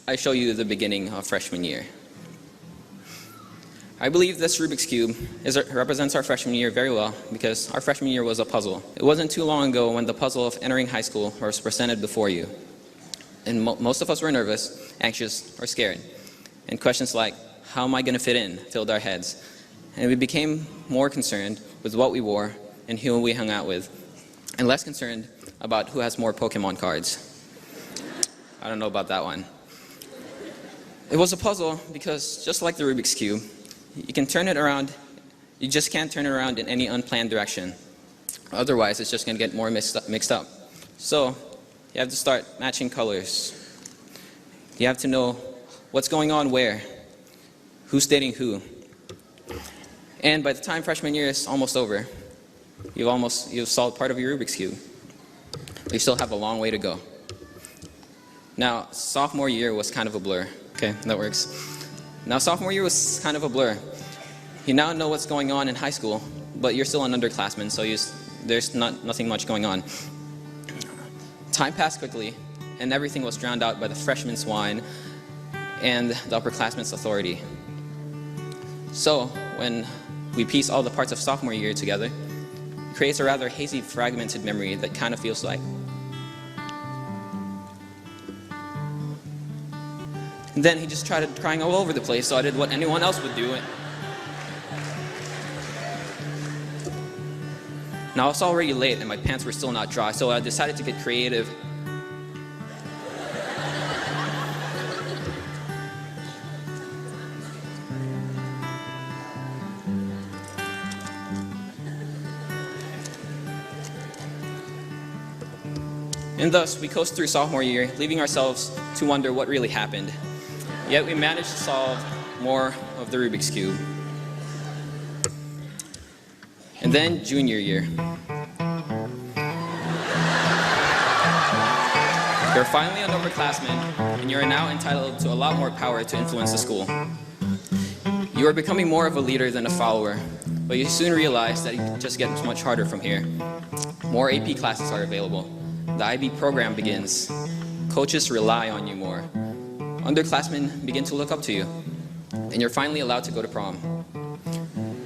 I show you the beginning of freshman year. I believe this Rubik's Cube represents our freshman year very well because our freshman year was a puzzle. It wasn't too long ago when the puzzle of entering high school was presented before you. And most of us were nervous, anxious, or scared. And questions like, how am I going to fit in, filled our heads. And we became more concerned with what we wore and who we hung out with, and less concerned about who has more Pokemon cards. I don't know about that one. It was a puzzle because, just like the Rubik's Cube, you can turn it around, you just can't turn it around in any unplanned direction. Otherwise, it's just going to get more mixed up. So, you have to start matching colors. You have to know what's going on where, who's dating who. And by the time freshman year is almost over, you've solved part of your Rubik's Cube. But you still have a long way to go. Now, sophomore year was kind of a blur. Okay, that works. Now, sophomore year was kind of a blur. You now know what's going on in high school, but you're still an underclassman, so there's nothing much going on. Time passed quickly, and everything was drowned out by the freshman's whine and the upperclassman's authority. So, when we piece all the parts of sophomore year together, it creates a rather hazy, fragmented memory that kind of feels like. And then he just started crying all over the place, so I did what anyone else would do. Now it's already late and my pants were still not dry, so I decided to get creative. And thus, we coast through sophomore year, leaving ourselves to wonder what really happened. Yet we managed to solve more of the Rubik's Cube. And then junior year. You're finally an upperclassman, and you are now entitled to a lot more power to influence the school. You are becoming more of a leader than a follower, but you soon realize that it just gets much harder from here. More AP classes are available. The IB program begins. Coaches rely on you more. Underclassmen begin to look up to you, and you're finally allowed to go to prom.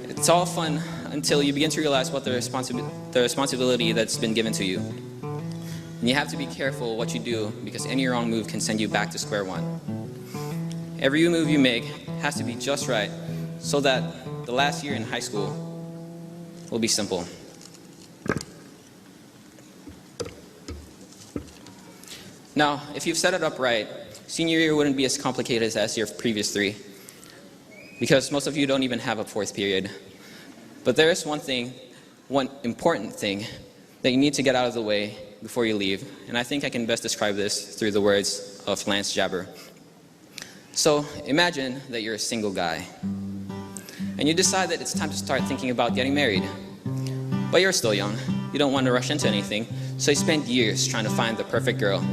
It's all fun until you begin to realize what the responsibility that's been given to you. And you have to be careful what you do because any wrong move can send you back to square one. Every move you make has to be just right so that the last year in high school will be simple. Now, if you've set it up right, senior year wouldn't be as complicated as your previous three, because most of you don't even have a fourth period. But there is one important thing that you need to get out of the way before you leave, and I think I can best describe this through the words of Lance Jabber. So imagine that you're a single guy, and you decide that it's time to start thinking about getting married. But you're still young, you don't want to rush into anything, so you spend years trying to find the perfect girl.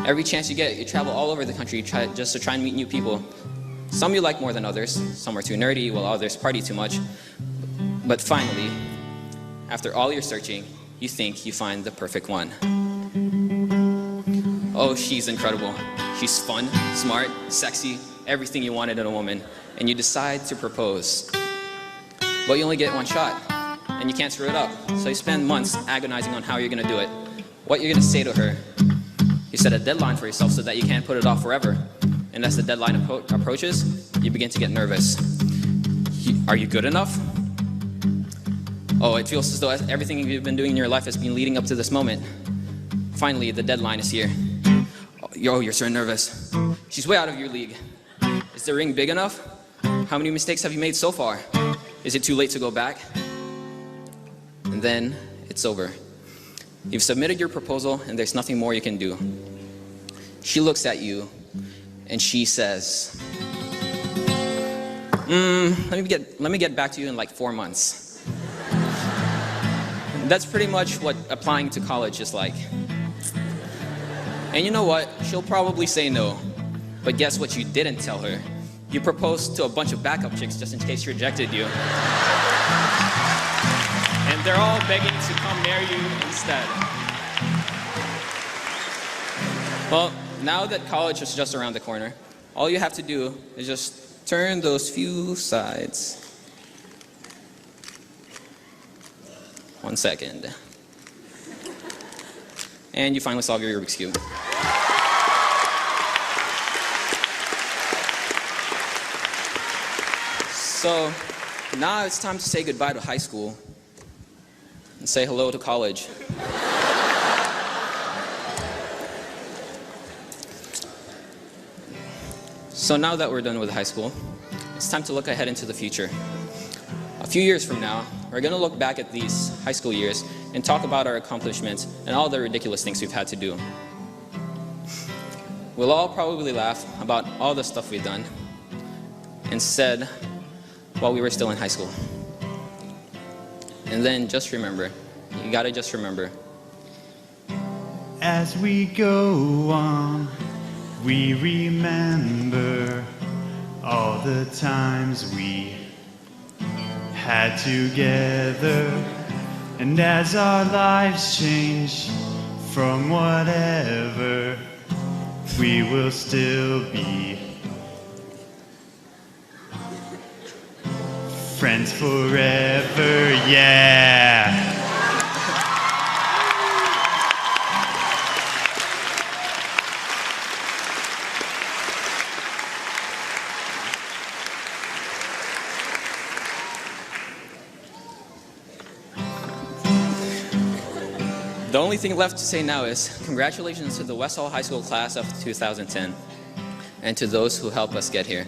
Every chance you get, you travel all over the country just to try and meet new people. Some you like more than others, some are too nerdy, while others party too much. But finally, after all your searching, you think you find the perfect one. Oh, she's incredible. She's fun, smart, sexy, everything you wanted in a woman. And you decide to propose. But you only get one shot, and you can't screw it up. So you spend months agonizing on how you're going to do it, what you're going to say to her. You set a deadline for yourself so that you can't put it off forever. And as the deadline approaches, you begin to get nervous. Are you good enough? Oh, it feels as though everything you've been doing in your life has been leading up to this moment. Finally, the deadline is here. Oh, you're so nervous. She's way out of your league. Is the ring big enough? How many mistakes have you made so far? Is it too late to go back? And then it's over. You've submitted your proposal and there's nothing more you can do. She looks at you and she says, let me get back to you in like 4 months. That's pretty much what applying to college is like. And you know what? She'll probably say no. But guess what you didn't tell her? You proposed to a bunch of backup chicks just in case she rejected you. And they're all begging to come marry you instead. Well, now that college is just around the corner, all you have to do is just turn those few sides. 1 second. And you finally solve your Rubik's Cube. So now it's time to say goodbye to high school and say hello to college. So now that we're done with high school, it's time to look ahead into the future. A few years from now, we're going to look back at these high school years and talk about our accomplishments and all the ridiculous things we've had to do. We'll all probably laugh about all the stuff we've done and said while we were still in high school. And then just remember, you gotta just remember. As we go on, we remember all the times we had together. And as our lives change from whatever, we will still be friends forever, yeah! The only thing left to say now is congratulations to the West Hall High School class of 2010 and to those who helped us get here.